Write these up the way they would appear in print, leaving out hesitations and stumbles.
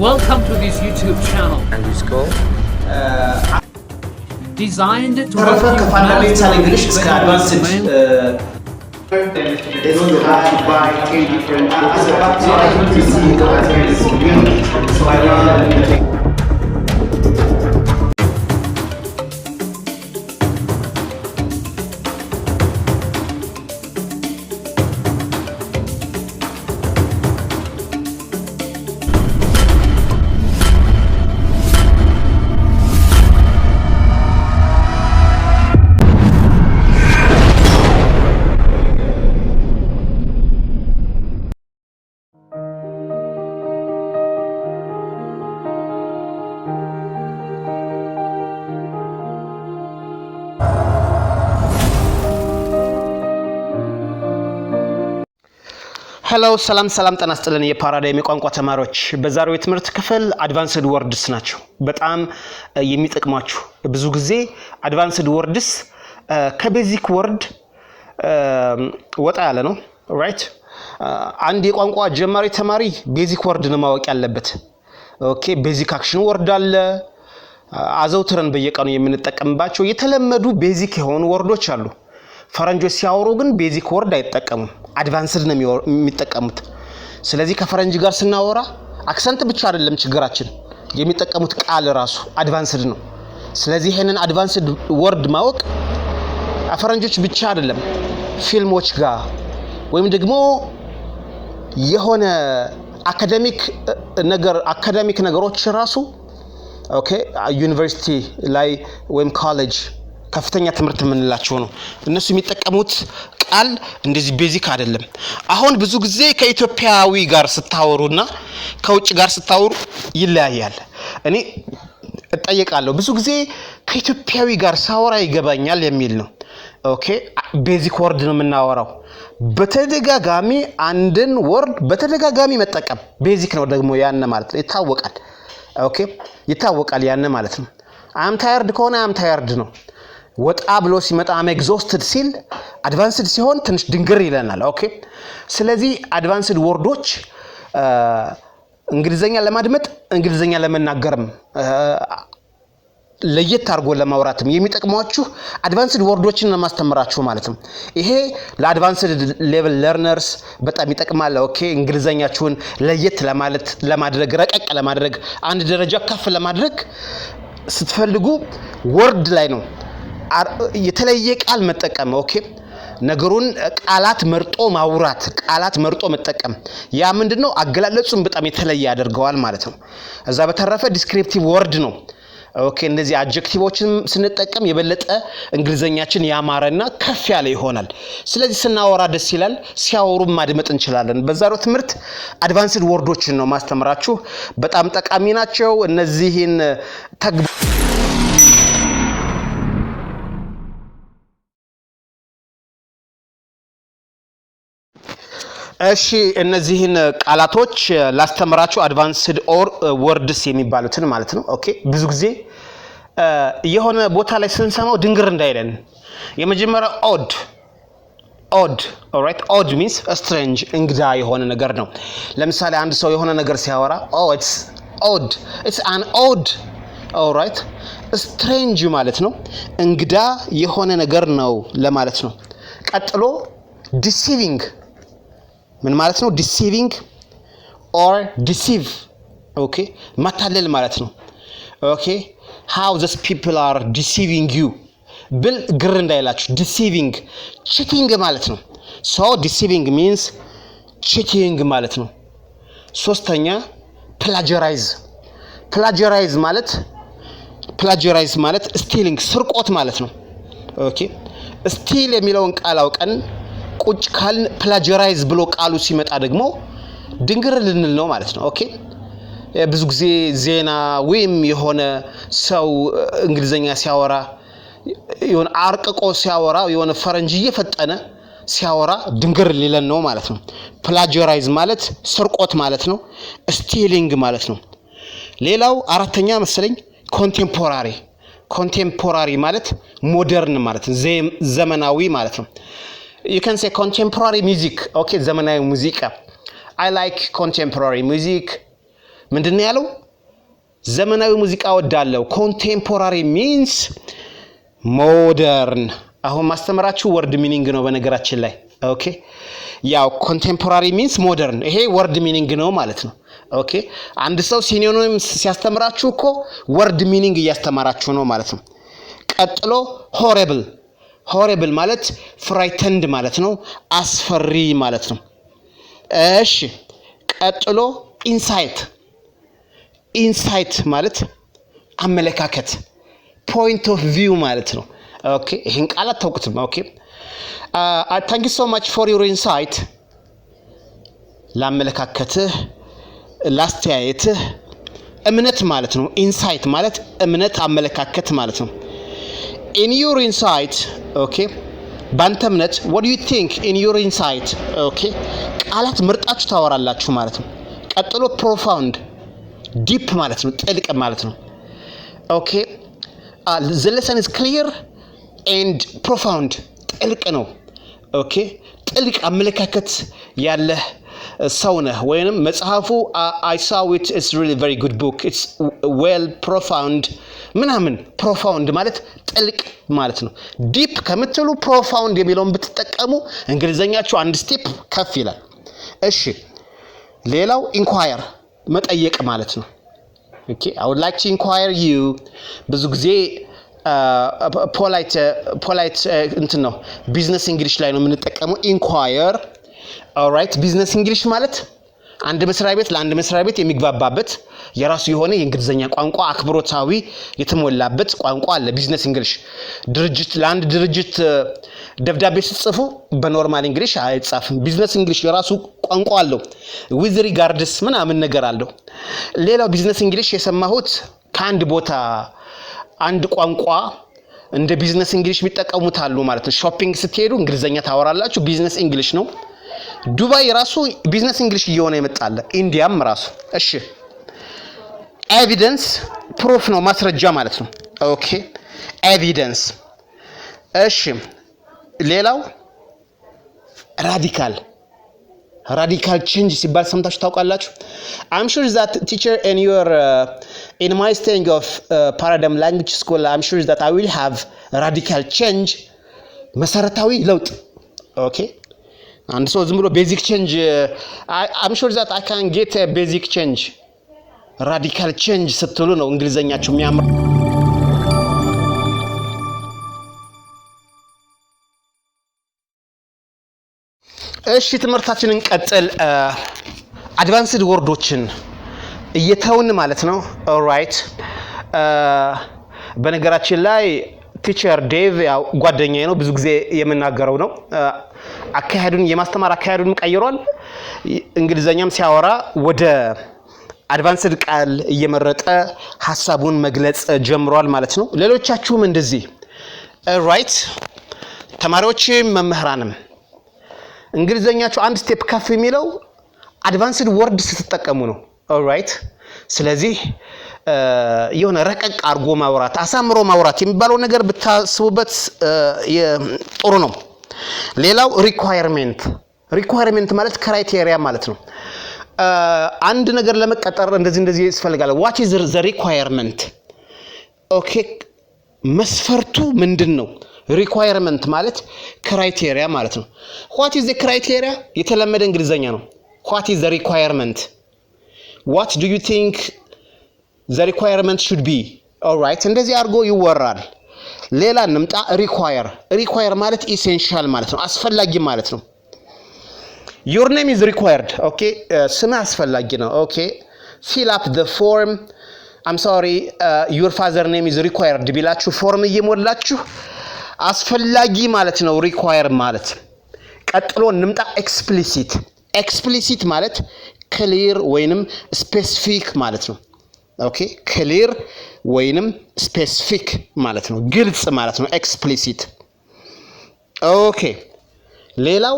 Welcome to this YouTube channel. Underscore. Designed to fundamental English is advanced. They don't have to buy 10 different books. So I want to see what is community. So I learned ሄሎ ሰላም ጤና ይስጥልን የፓራዳይም ቋንቋ ተማሪዎች በዛሬው የትምህርት ክፍል አድቫንስድ ወርድስ ናቸው በጣም የሚጠቅማችሁ ብዙ ጊዜ አድቫንስድ ወርድስ ከቤዚክ ወርድ ወጣ ያለ ነው ራይት አንድ የቋንቋ ጀማሪ ተማሪ ቤዚክ ወርድ ነው ማወቅ ያለበት ኦኬ ቤዚክ አክሽን ወርድ አለ አዘውትረን በየቀኑ የምንጠቀምባቸው የተለመዱ ቤዚክ የሆኑ ወርዶች አሉ ፈረንጆች ሲያወሩ ግን ቤዚክ ወርድ አይጠቀሙም አድቫንስድ ነው የሚጠቀሙት ስለዚህ ከፈረንጅ ጋር ስናወራ አክሰንት ብቻ አይደለም ችግራችን የሚጠቀሙት ቃል ራሱ አድቫንስድ ነው ስለዚህ ይሄንን አድቫንስድ ወርድ ማወቅ ፈረንጆች ብቻ አይደለም ፊልሞች ጋር ወይም ደግሞ የሆነ አካዳሚክ ነገሮች ራሱ ኦኬ ዩኒቨርሲቲ ላይ ወይም ኮሌጅ ከፍተኛ ትምህርት ምንላቸው ነው እነሱ የሚጠቀሙት ቃል እንደዚህ ቤዚክ አይደለም አሁን ብዙ ጊዜ ከኢትዮጵያዊ ጋር ስታወሩና ከውጭ ጋር ስታወሩ ይለያያል እኔ እጠይቃለሁ ብዙ ጊዜ ከኢትዮጵያዊ ጋር ሳወራ ይገባኛል የሚል ነው ኦኬ ቤዚክ ወርድ ነው የምናወራው በተደጋጋሚ አንድን ወርድ በተደጋጋሚ መጠቀም ቤዚክ ነው ደግሞ ያነ ማለት ነው ይታወቃል ኦኬ ይታወቃል ያነ ማለት ነው አም ታየርድ ከሆነ አም ታየርድ ነው ወጣ ብሎ ሲመጣ አም ኤግዞስትድ ሲል አድቫንስድ ሲሆን ትንሽ ድንግር ይለናል ኦኬ ስለዚህ አድቫንስድ ወርዶች እንግሊዘኛ ለማድመጥ እንግሊዘኛ ለመናገርም ለየት አርጎ ለማውራትም የሚጠቅሟችሁ አድቫንስድ ወርዶችን ለማስተምራችሁ ማለት ነው ይሄ ለአድቫንስድ ሌቭል ለርነርስ በጣም ይጠቅማል ኦኬ እንግሊዘኛችሁን ለየት ለማድረግ ረቀቅ ለማድረግ አንድ ደረጃ ከፍ ለማድረግ ስትፈልጉ ወርድ ላይ ነው የተለየ ቃል መጠቀም ኦኬ ነገሩን ቃላት መርጦ ማውራት ቃላት መርጦ መጠቀም ያ ምንድነው አገላለጹን በጣም የተለየ ያደርገዋል ማለት ነው እዛ በተረፈ ዲስክሪፕቲቭ ወርድ ነው ኦኬ እንደዚህ አድጀክቲቮችን ስንጠቀም የበለጠ እንግሊዘኛችን ያማረና ከፍ ያለ ይሆናል ስለዚህ ስናወራ ደስ ይላል ሲያወሩ ማድመጥ እንችላለን በዛሬው ትምህርት አድቫንስድ ወርዶችን ነው ማስተምራችሁ በጣም ጠቃሚ ናቸው እነዚህን እሺ እነዚህን ቃላቶች ላስተምራችሁ አድቫንስድ ኦር ወርድስ የሚባሉትን ማለት ነው ኦኬ ብዙ ጊዜ የሆነ ቦታ ላይ ስንሰማው ድንግር እንዳይለን የመጀመሪያው ኦድ ኦልራይት ኦድ ሚንስ ስትሬንጅ እንግዳ የሆነ ነገር ነው ለምሳሌ አንድ ሰው የሆነ ነገር ሲያወራ ኢትስ ኦድ ኢትስ አን ኦድ ኦልራይት ስትሬንጅ ማለት ነው እንግዳ የሆነ ነገር ነው ለማለት ነው ቀጥሎ ዲሲቪንግ ምን ማለት ነው ዲሲቪንግ ኦር ዲሲቭ ኦኬ ማታለል ማለት ነው ኦኬ how these people are deceiving you ብል ግር እንዳይላችሁ deceiving cheating ማለት ነው so deceiving means cheating ማለት ነው ሶስተኛ plagiarize ማለት stealing ስርቆት ማለት ነው ኦኬ steal የሚለውን ቃል አውቀን ቁጭ ካል plagiarize ብሎ ቃሉ ሲመጣ ደግሞ ድንግር ልንል ነው ማለት ነው ኦኬ ብዙ ጊዜ ዜና ወይም የሆነ ሰው እንግሊዘኛ ሲያወራ የሆነ አርቅቆ ሲያወራ የሆነ ፈረንጅ እየፈጠነ ሲያወራ ድንግር ሊለን ነው ማለት ነው plagiarize ማለት ስርቆት ማለት ነው stealing ማለት ነው ሌላው አራተኛ መሰለኝ contemporary ማለት ሞደርን ማለት ነው ዘመናዊ ማለት ነው you can say contemporary music okay ዘመናዊ ሙዚቃ I like contemporary music ምንድነው ያለው? ዘመናዊ ሙዚቃ ወዳለው ኮንቴምፖራሪ ሚንስ ሞደርን። አሁን ማስተምራችሁ ወርድ ሚኒንግ ነው በነገራችን ላይ ኦኬ። ያው ኮንቴምፖራሪ ሚንስ ሞደርን ይሄ ወርድ ሚኒንግ ነው ማለት ነው ኦኬ። አንድ ሰው ሲኖኒምስ ሲያስተምራችሁ እኮ ወርድ ሚኒንግ እያስተማራችሁ ነው ማለት ነው። ቀጥሎ ሆሪብል። ሆሪብል ማለት ፍራይተንድ ማለት ነው፣ አስፈሪ ማለት ነው። እሺ ቀጥሎ ኢንሳይት። ኢንሳይት ማለት አመለካከት፣ ፖይንት ኦፍ ቪው ማለት ነው ኦኬ። ይሄን ቃል አታውቁትም ኦኬ። ታንክ ዩ ሶ ማች ፎር ዩር ኢንሳይት። ለአመለካከትህ ላስተያየትህ። እምነት ማለት ነው። ኢንሳይት ማለት እምነት፣ አመለካከት ማለት ነው። in your insight ኦኬ ባንተ እምነት what do you think in your insight ኦኬ ቃላት ምርጣችሁ ታወራላችሁ ማለት ነው። ቀጥሎ profound ዲፕ ማለት ነው፣ ጥልቅ ማለት ነው ኦኬ። the lesson is clear and profound ጥልቅ ነው ኦኬ። ጥልቅ አመለካከት ያለህ ሰው ነህ ወይንም መጽሐፉ I saw it, it's really very good book, it's well profound ምናምን። profound ማለት ጥልቅ ማለት ነው። ዲፕ ከምትሉ profound የሚለውን ብትጠቀሙ እንግሊዘኛችሁ አንድ ስቴፕ ከፍ ይላል። እሺ ሌላው inquire መጠየቅ ማለት ነው ኦኬ። I would like to inquire you ብዙ ጊዜ ፖላይት እንትን ነው ቢዝነስ እንግሊሽ ላይ ነው የምንጠቀመው inquire ኦልራይት። ቢዝነስ እንግሊሽ ማለት አንድ መስሪያ ቤት ለአንድ መስሪያ ቤት የሚግባባበት የራሱ የሆነ የእንግሊዘኛ ቋንቋ አክብሮታዊ የተሞላበት ቋንቋ አለ ቢዝነስ እንግሊሽ። ድርጅት ለአንድ ድርጅት ደብዳቤ ስትጽፉ በኖርማል እንግሊሽ አይጻፍም። ቢዝነስ እንግሊሽ የራሱ ቋንቋ አለው with regards ምናምን ነገር አለው። ሌላው ቢዝነስ እንግሊሽ የሰማሁት ከአንድ ቦታ አንድ ቋንቋ እንደ ቢዝነስ እንግሊሽ የሚጠቀሙት አሉ ማለት ነው። ሾፒንግ ስትሄዱ እንግሊዘኛ ታወራላችሁ፣ ቢዝነስ እንግሊሽ ነው። ዱባይ ራሱ ቢዝነስ እንግሊሽ እየሆነ ይመጣል፣ ኢንዲያም ራሱ። እሺ ኤቪደንስ ፕሩፍ ነው፣ ማስረጃ ማለት ነው ኦኬ። ኤቪደንስ እሺ ሌላው ራዲካል። ራዲካል ቼንጅ ሲባል ሰምታችሁ ታውቃላችሁ? I'm sure that teacher in your in my staying of paradigm language school I'm sure that I will have radical change መሰረታዊ ለውጥ ኦኬ። አንድ ሰው ዝም ብሎ ቤዚክ ቼንጅ I'm sure that I can get a basic change ራዲካል ቼንጅ ስትሉ ነው እንግሊዘኛችሁ የሚያምር። እሺ ትምህርታችንን ቀጥል። አድቫንስድ ወርዶችን እየተውን ማለት ነው ኦልራይት። በነገራችን ላይ ቲቸር ዴቭ ያው ጓደኛዬ ነው፣ ብዙ ጊዜ የምናገረው ነው። አካሄዱን የማስተማር አካሄዱን ቀይሯል። እንግሊዘኛም ሲያወራ ወደ አድቫንስድ ቃል እየመረጠ ሐሳቡን መግለጽ ጀምሯል ማለት ነው። ሌሎቻችሁም እንደዚህ ኦልራይት። ተማሪዎችም መምህራንም እንግሊዘኛችሁ አንድ ስቴፕ ከፍ የሚለው አድቫንስድ ወርድ ስትጠቀሙ ነው ኦልራይት። ስለዚህ የሆነ ረቀቅ አርጎ ማውራት፣ አሳምሮ ማውራት የሚባለው ነገር ብታስቡበት ጥሩ ነው። ሌላው ሪኳየርመንት። ሪኳየርመንት ማለት ክራይቴሪያ ማለት ነው። አንድ ነገር ለመቀጠር እንደዚህ ያስፈልጋል። what is the requirement ኦኬ። መስፈርቱ ምንድነው? ሪኳየርመንት ማለት ክራይቴሪያ ማለት ነው። what is the criteria የተለመደ እንግሊዘኛ ነው። what is the requirement? what do you think the requirement should be? alright እንደዚህ አድርጎ ይወራል። ሌላ እንምጣ። require ማለት essential ማለት ነው፣ አስፈላጊ ማለት ነው። your name is required okay። ስም አስፈላጊ ነው okay። fill up the form I'm sorry your father name is required ቢላችሁ ፎርም እየሞላችሁ አስፈላጊ ማለት ነው require ማለት። ቀጥሎ እንምጣ explicit። explicit ማለት clear ወይንም specific ማለት ነው ኦኬ። clear ወይንም specific ማለት ነው፣ ግልጽ ማለት ነው explicit ኦኬ። ሌላው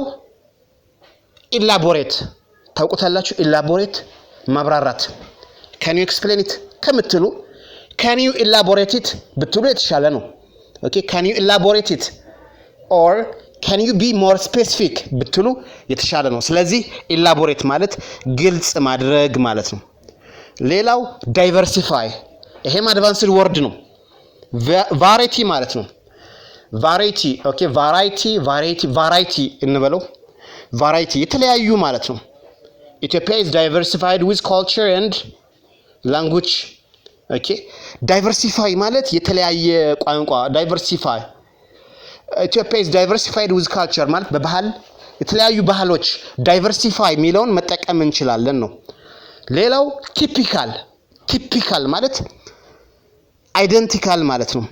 elaborate ታውቁታላችሁ። elaborate ማብራራት። can you explain it ከምትሉ can you elaborate it ብትሉ የተሻለ ነው ኦኬ። can you elaborate it or can you be more specific ብትሉ የተሻለ ነው። ስለዚህ elaborate ማለት ግልጽ ማድረግ ማለት ነው ሌላው ዳይቨርሲፋይ ይሄም አድቫንስድ ወርድ ነው። ቫራይቲ ማለት ነው። ቫራይቲ ኦኬ ቫራይቲ እንበለው ቫራይቲ የተለያዩ ማለት ነው። ኢትዮጵያ is diversified with culture and language ኦኬ ዳይቨርሲፋይ ማለት የተለያየ ቋንቋ ዳይቨርሲፋይ ኢትዮጵያ is diversified with culture ማለት በባህል የተለያዩ ባህሎች ዳይቨርሲፋይ የሚለውን መጠቀም እንችላለን ነው። ሌላው ቲፒካል ማለት አይደንቲካል ማለት ነው።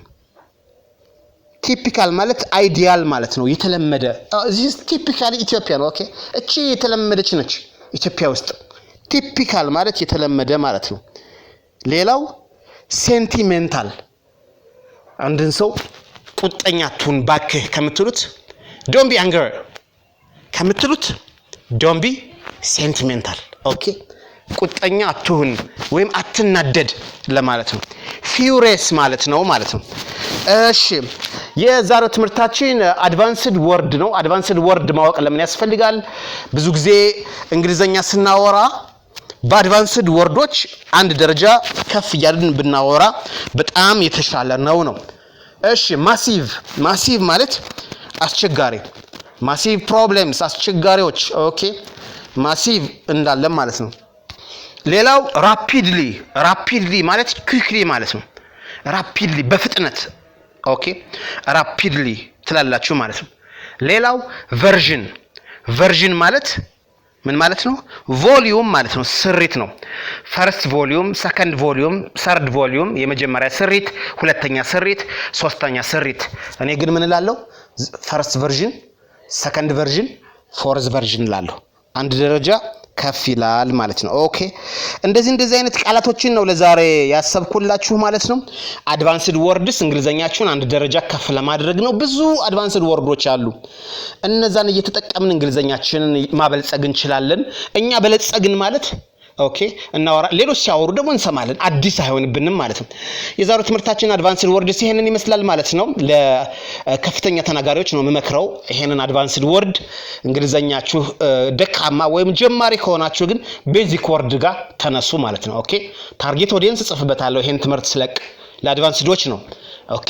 ቲፒካል ማለት አይዲያል ማለት ነው። የተለመደ this typically ኢትዮጵያ ነው ኦኬ እቺ የተለመደች ነች ኢትዮጵያ ውስጥ ቲፒካል ማለት የተለመደ ማለት ነው። ሌላው ሴንቲሜንታል አንድን ሰው ቁጠኛ አትሁን ባክህ ከምትሉት don't be angry ከምትሉት don't be sentimental ኦኬ ቁጠኛ አትሁን ወይም አትናደድ ለማለት ነው። ፊውሪየስ ማለት ነው። እሺ የዛሬው ትምህርታችን አድቫንስድ ወርድ ነው። አድቫንስድ ወርድ ማወቅ ለምን ያስፈልጋል? ብዙ ጊዜ እንግሊዘኛ ስናወራ በአድቫንስድ ወርዶች አንድ ደረጃ ከፍ እያልን ብናወራ በጣም የተሻለ ነው። እሺ ማሲቭ ማለት አስቸጋሪ ማሲቭ ፕሮብሌምስ አስቸጋሪዎች ኦኬ ማሲቭ እንዳለ ማለት ነው። ሌላው ራፒድሊ ማለት ኩዊክሊ ማለት ነው። ራፒድሊ በፍጥነት ኦኬ ራፒድሊ ትላላችሁ ማለት ነው። ሌላው ቨርዥን ማለት ምን ማለት ነው? ቮሊዩም ማለት ነው። ስሪት ነው። ፈርስት ቮሊዩም፣ ሰከንድ ቮሊዩም፣ ሰርድ ቮሊዩም የመጀመሪያ ስሪት፣ ሁለተኛ ስሪት፣ ሶስተኛ ስሪት። እኔ ግን ምን እላለሁ? ፈርስት ቨርዥን፣ ሰከንድ ቨርዥን፣ ፎርዝ ቨርዥን እላለሁ። አንድ ደረጃ ከፍ ይላል ማለት ነው። ኦኬ እንደዚህ አይነት ቃላቶችን ነው ለዛሬ ያሰብኩላችሁ ማለት ነው። አድቫንስድ ወርድስ እንግሊዘኛችሁን አንድ ደረጃ ከፍ ለማድረግ ነው። ብዙ አድቫንስድ ወርዶች አሉ። እነዛን እየተጠቀምን እንግሊዘኛችንን ማበልጸግ እንችላለን። እኛ በለጸግን ማለት ኦኬ እናወራ ሌሎች ሲያወሩ ደግሞ እንሰማለን። አዲስ አይሆንብንም ማለት ነው። የዛሬው ትምህርታችን አድቫንስድ ወርድስ ይሄንን ይመስላል ማለት ነው። ለከፍተኛ ተናጋሪዎች ነው የምመክረው ይሄንን አድቫንስድ ወርድ። እንግሊዘኛችሁ ደካማ ወይም ጀማሪ ከሆናችሁ ግን ቤዚክ ወርድ ጋር ተነሱ ማለት ነው። ኦኬ ታርጌት ኦዲየንስ ጽፍበታለሁ ይሄን ትምህርት ስለቅ ለአድቫንስዶች ነው። ኦኬ